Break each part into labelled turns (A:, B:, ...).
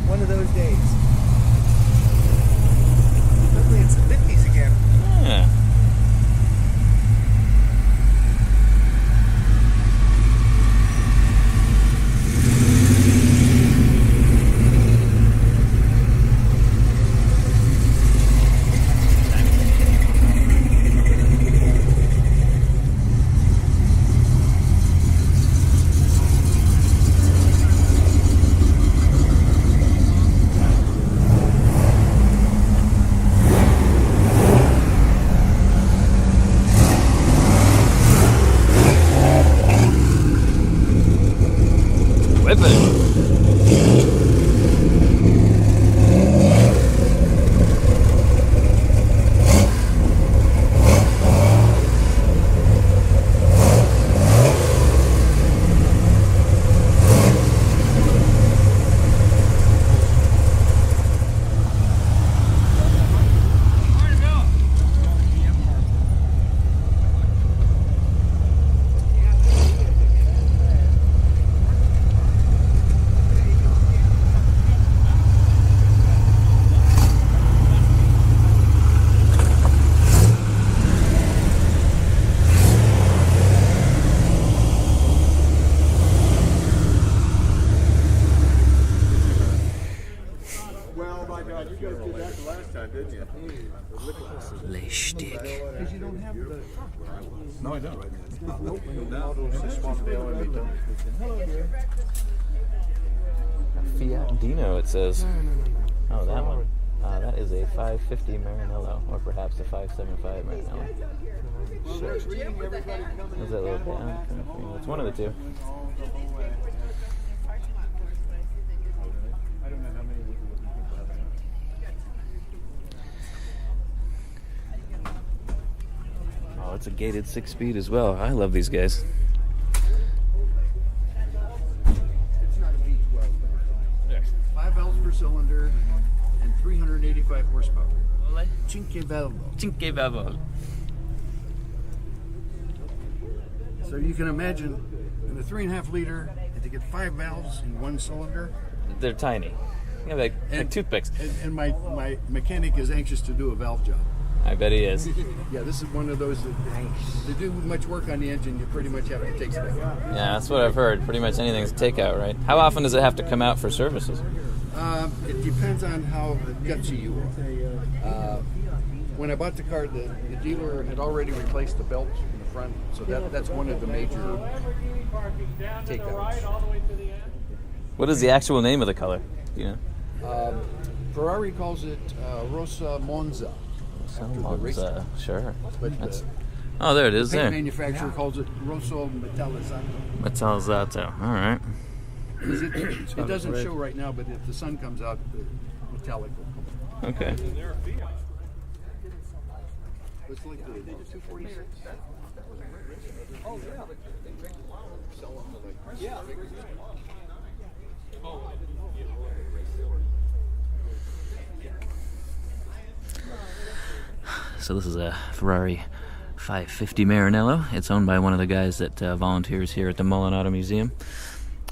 A: One of those days. Suddenly it's the 50s again.
B: Yeah.
C: No, I don't.
B: Fiat Dino, it says. Oh, that one. That is a 550 Maranello, or perhaps a 575 Maranello. Is that a little down? It's one of the two. Oh, it's a gated 6-speed as well. I love these guys.
A: It's 5 valves per cylinder and 385 horsepower. Cinque valvo. So you can imagine in a 3.5 liter, and to get 5 valves in one cylinder.
B: They're tiny. Yeah, like toothpicks.
A: And my mechanic is anxious to do a valve job.
B: I bet he is.
A: Yeah, this is one of those that to do much work on the engine, you pretty much have to take stuff out.
B: Yeah, that's what I've heard. Pretty much anything's a takeout, right? How often does it have to come out for services?
A: It depends on how gutsy you are. When I bought the car, the dealer had already replaced the belt in the front, so that's one of the major takeouts.
B: What is the actual name of the color? Do you know?
A: Ferrari calls it Rosa Monza.
B: Monza, sure.
A: But
B: oh, there it is.
A: the paint
B: There.
A: manufacturer calls it Rosso Metallizzato.
B: Metallizzato. All right.
A: It doesn't show right now, but if the sun comes out, the metallic will come out.
B: Okay.
A: It's like the 246. Oh, yeah. Sell them to like, yeah.
B: So this is a Ferrari 550 Maranello. It's owned by one of the guys that volunteers here at the Mullin Auto Museum.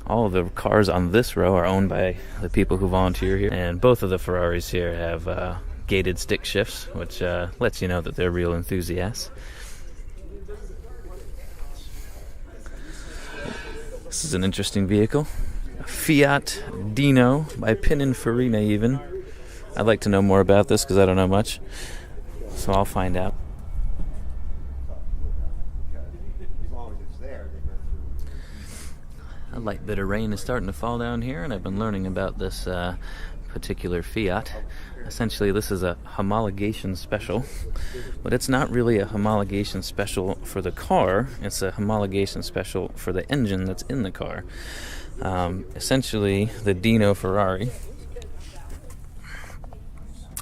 B: All of the cars on this row are owned by the people who volunteer here, and both of the Ferraris here have gated stick shifts, which lets you know that they're real enthusiasts. This is an interesting vehicle. A Fiat Dino by Pininfarina even. I'd like to know more about this because I don't know much. So I'll find out. A light bit of rain is starting to fall down here, and I've been learning about this particular Fiat. Essentially, this is a homologation special, but it's not really a homologation special for the car. It's a homologation special for the engine that's in the car. Essentially, the Dino Ferrari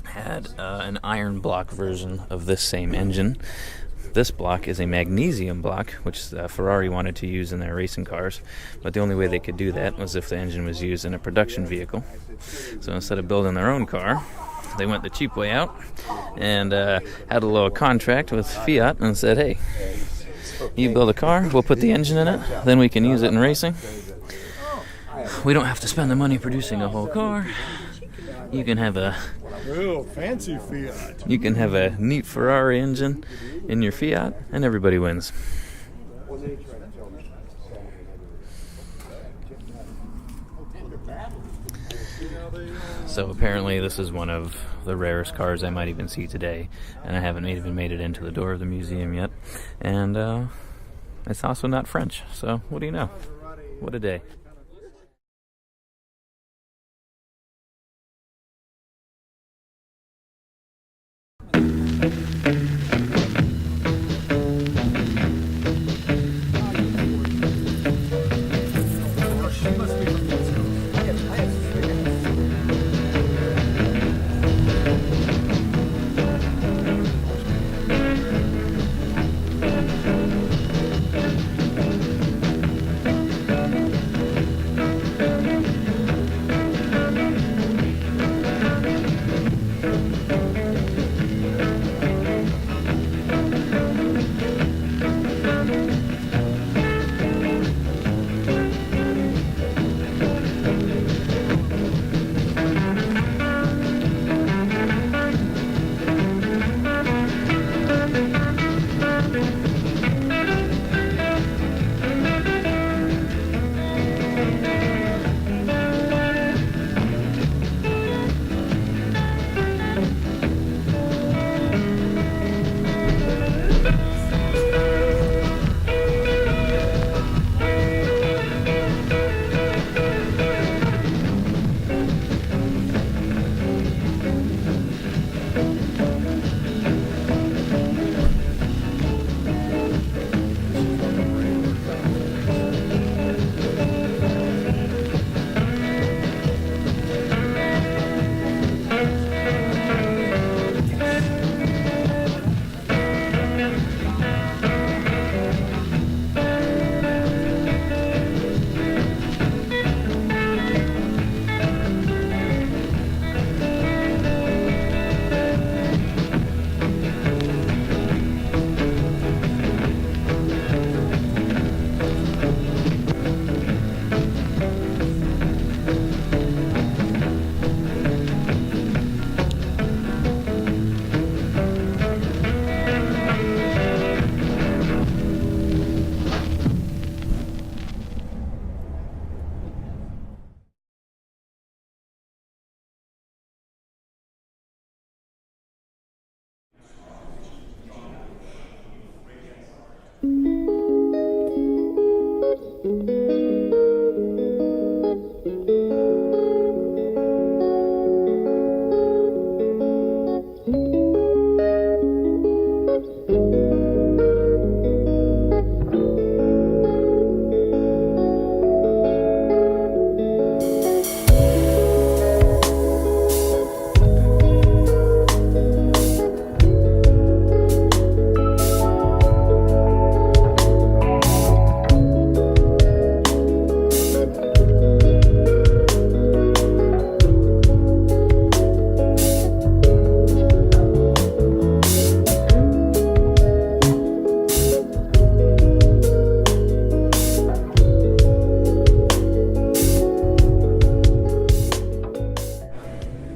B: had an iron block version of this same engine. This block is a magnesium block, which Ferrari wanted to use in their racing cars, but the only way they could do that was if the engine was used in a production vehicle. So instead of building their own car, they went the cheap way out and had a little contract with Fiat and said, hey, you build a car, we'll put the engine in it, then we can use it in racing. We don't have to spend the money producing a whole car, You can have a
C: Real fancy Fiat.
B: You can have a neat Ferrari engine in your Fiat, and everybody wins. So apparently this is one of the rarest cars I might even see today, and I haven't even made it into the door of the museum yet. And it's also not French, so what do you know? What a day.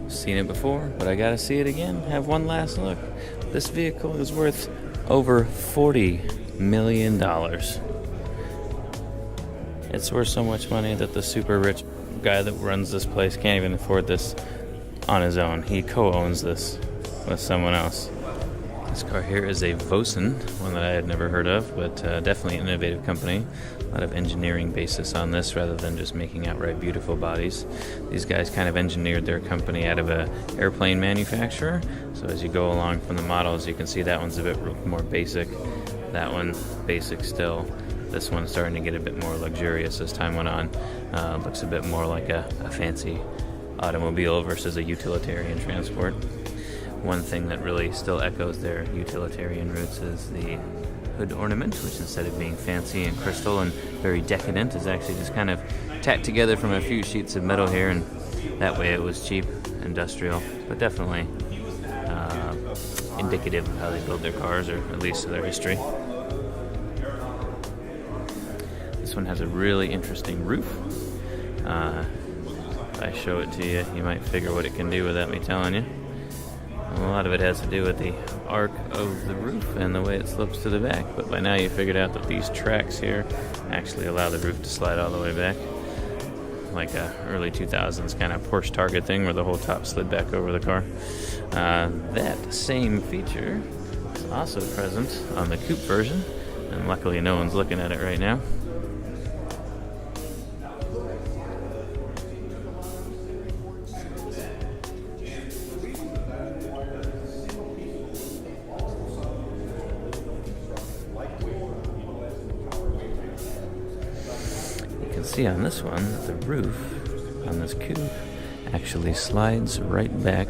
B: Seen it before, but I gotta see it again. Have one last look. This vehicle is worth over $40 million. It's worth so much money that the super rich guy that runs this place can't even afford this on his own. He co-owns this with someone else. This car here is a Voisin, one that I had never heard of, but definitely an innovative company. A lot of engineering basis on this rather than just making outright beautiful bodies. These guys kind of engineered their company out of an airplane manufacturer. So as you go along from the models, you can see that one's a bit more basic. That one, basic still. This one's starting to get a bit more luxurious as time went on. Looks a bit more like a fancy automobile versus a utilitarian transport. One thing that really still echoes their utilitarian roots is the hood ornament, which instead of being fancy and crystal and very decadent is actually just kind of tacked together from a few sheets of metal here, and that way it was cheap, industrial, but definitely indicative of how they build their cars, or at least of their history. This one has a really interesting roof. If I show it to you, you might figure what it can do without me telling you. A lot of it has to do with the arc of the roof and the way it slopes to the back, but by now you figured out that these tracks here actually allow the roof to slide all the way back, like a early 2000s kind of Porsche Target thing where the whole top slid back over the car. That same feature is also present on the coupe version, and luckily no one's looking at it right now. See on this one, the roof on this coupe actually slides right back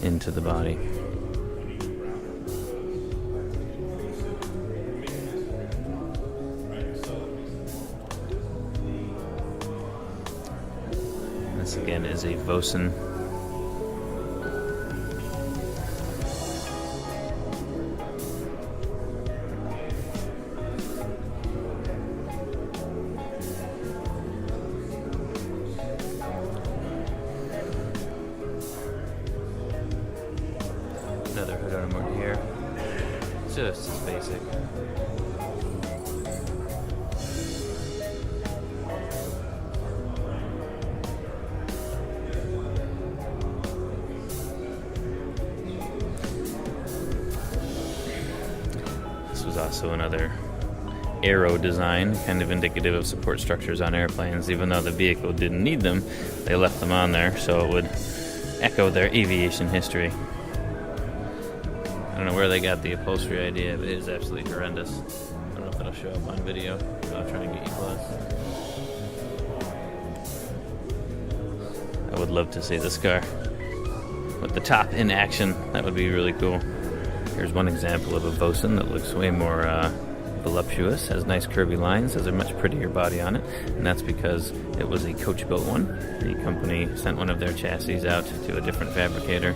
B: into the body. This again is a Voisin. Another hood armor here. Just as basic. This was also another aero design, kind of indicative of support structures on airplanes. Even though the vehicle didn't need them, they left them on there so it would echo their aviation history. I don't know where they got the upholstery idea, but it is absolutely horrendous. I don't know if that'll show up on video, but I'll try and get you close. I would love to see this car with the top in action. That would be really cool. Here's one example of a Voisin that looks way more voluptuous, has nice curvy lines, has a much prettier body on it, and that's because it was a Coach-built one. The company sent one of their chassis out to a different fabricator,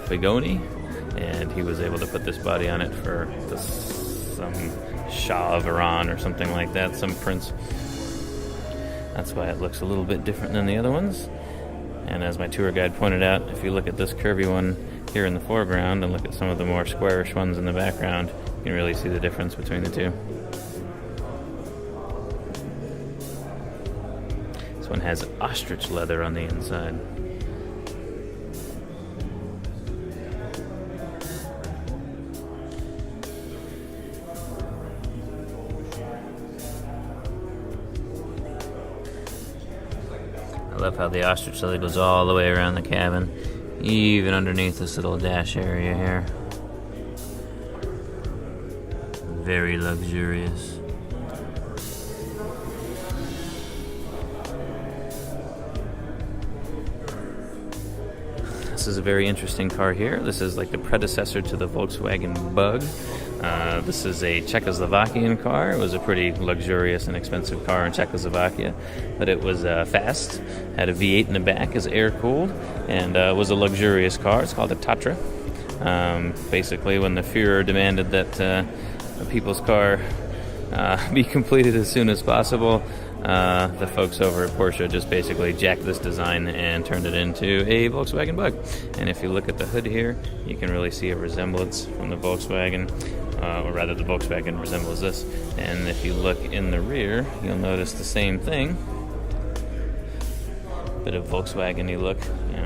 B: Figoni, and he was able to put this body on it for some Shah of Iran or something like that, some prince. That's why it looks a little bit different than the other ones. And as my tour guide pointed out, if you look at this curvy one here in the foreground and look at some of the more squarish ones in the background, you can really see the difference between the two. This one has ostrich leather on the inside. I love how the ostrich leather goes all the way around the cabin, even underneath this little dash area here. Very luxurious. This is a very interesting car here. This is like the predecessor to the Volkswagen Bug. This is a Czechoslovakian car. It was a pretty luxurious and expensive car in Czechoslovakia, but it was fast, had a V8 in the back, is air-cooled, and was a luxurious car. It's called a Tatra. Basically, when the Führer demanded that a people's car be completed as soon as possible, the folks over at Porsche just basically jacked this design and turned it into a Volkswagen Bug. And if you look at the hood here, you can really see a resemblance from the Volkswagen, or rather the Volkswagen resembles this. And if you look in the rear, you'll notice the same thing. Bit of Volkswagen-y look,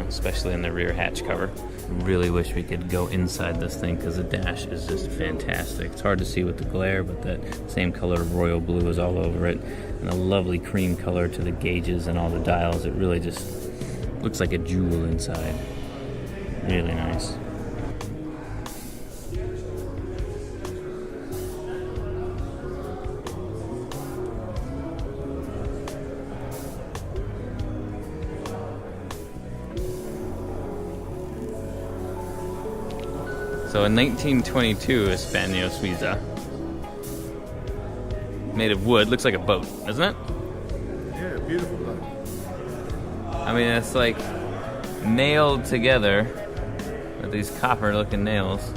B: especially in the rear hatch cover. Really wish we could go inside this thing because the dash is just fantastic. It's hard to see with the glare, but that same color of royal blue is all over it. And a lovely cream color to the gauges and all the dials. It really just looks like a jewel inside. Really nice. So in 1922, Hispano Suiza, made of wood, looks like a boat, doesn't it?
C: Yeah, beautiful boat.
B: I mean, it's like nailed together with these copper-looking nails.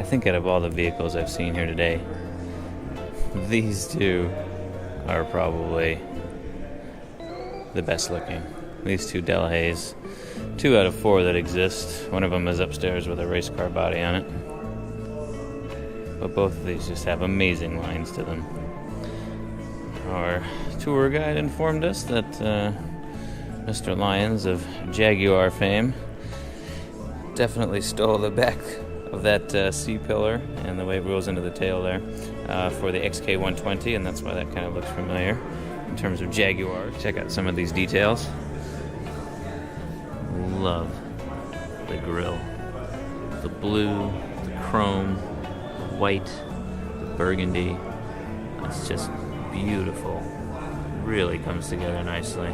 B: think out of all the vehicles I've seen here today, these two are probably the best looking. These two Delahayes, 2 out of 4 that exist. One of them is upstairs with a race car body on it. But both of these just have amazing lines to them. Our tour guide informed us that Mr. Lyons of Jaguar fame definitely stole the back of that C-pillar and the way it rolls into the tail there for the XK120, and that's why that kind of looks familiar in terms of Jaguar. Check out some of these details. Love the grille. The blue, the chrome, the white, the burgundy. It's just beautiful. Really comes together nicely.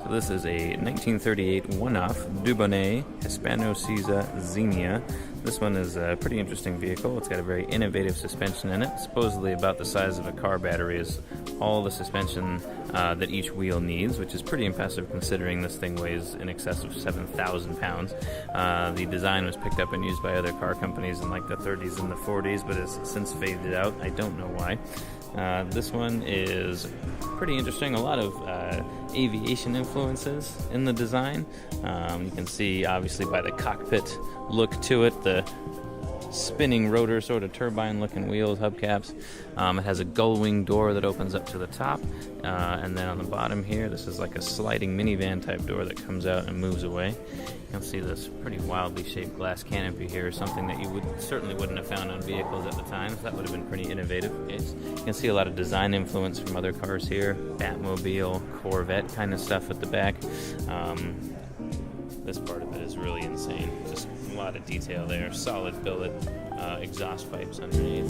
B: This is a 1938 one-off Delahaye Hispano-Suiza Xenia. This one is a pretty interesting vehicle. It's got a very innovative suspension in it. Supposedly about the size of a car battery is all the suspension that each wheel needs, which is pretty impressive considering this thing weighs in excess of 7,000 pounds. The design was picked up and used by other car companies in like the 30s and the 40s, but has since faded out. I don't know why. This one is pretty interesting. A lot of aviation influences in the design. You can see obviously by the cockpit look to it, the spinning rotor, sort of turbine looking wheels, hubcaps. It has a gull wing door that opens up to the top, and then on the bottom here this is like a sliding minivan type door that comes out and moves away. You can see this pretty wildly shaped glass canopy here, something that you certainly wouldn't have found on vehicles at the time, so that would have been pretty innovative. You can see a lot of design influence from other cars here, Batmobile, Corvette kind of stuff at the back. This part of it is really insane. Just a lot of detail there. Solid billet exhaust pipes underneath.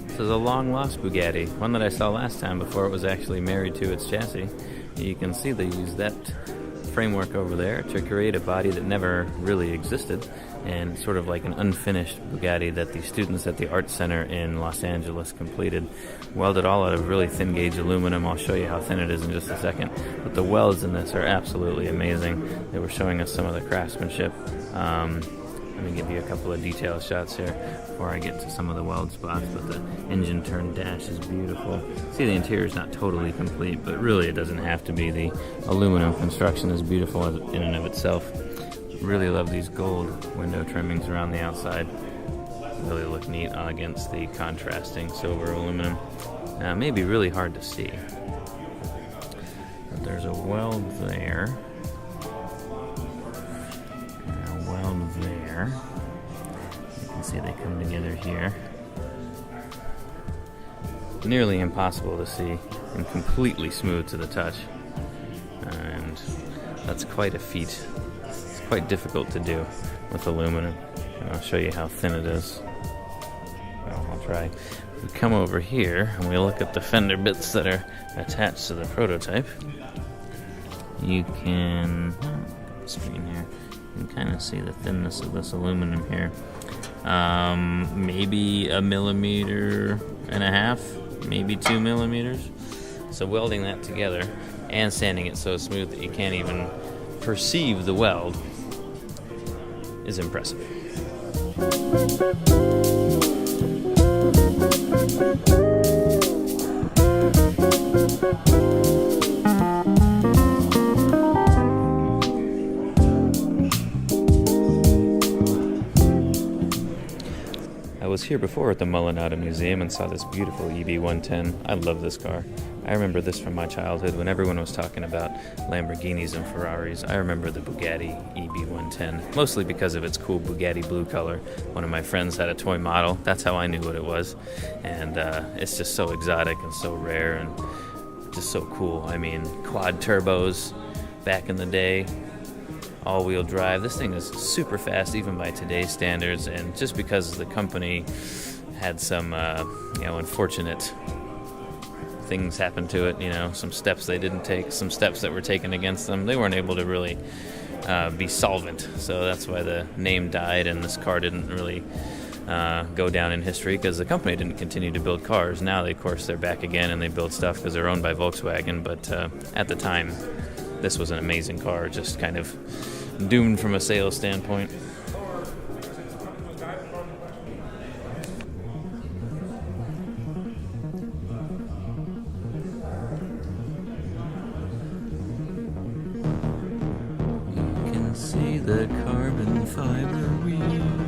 B: This is a long-lost Bugatti, one that I saw last time before it was actually married to its chassis. You can see they used that framework over there to create a body that never really existed, and sort of like an unfinished Bugatti that the students at the Art Center in Los Angeles completed. Welded all out of really thin gauge aluminum. I'll show you how thin it is in just a second. But the welds in this are absolutely amazing. They were showing us some of the craftsmanship. Let me give you a couple of detail shots here before I get to some of the weld spots, but the engine turned dash is beautiful. See, the interior is not totally complete, but really it doesn't have to be. The aluminum construction is beautiful in and of itself. Really love these gold window trimmings around the outside. Really look neat against the contrasting silver aluminum. Now, it may be really hard to see, but there's a weld there. There. You can see they come together here. Nearly impossible to see and completely smooth to the touch. And that's quite a feat. It's quite difficult to do with aluminum. And I'll show you how thin it is. Well, I'll try. We come over here and we look at the fender bits that are attached to the prototype. You can screen here. You can kind of see the thinness of this aluminum here. maybe 1.5 millimeters, maybe 2 millimeters. So welding that together and sanding it so smooth that you can't even perceive the weld is impressive. I was here before at the Mullin Automotive Museum and saw this beautiful EB110. I love this car. I remember this from my childhood when everyone was talking about Lamborghinis and Ferraris. I remember the Bugatti EB110, mostly because of its cool Bugatti blue color. One of my friends had a toy model. That's how I knew what it was. And it's just so exotic and so rare and just so cool. I mean, quad turbos back in the day, all-wheel drive. This thing is super fast even by today's standards, and just because the company had some unfortunate things happen to it, some steps they didn't take, some steps that were taken against them, they weren't able to really be solvent. So that's why the name died, and this car didn't really go down in history because the company didn't continue to build cars. Now, of course, they're back again and they build stuff because they're owned by Volkswagen, but at the time, this was an amazing car, just kind of doomed from a sales standpoint. You can see the carbon fiber wheels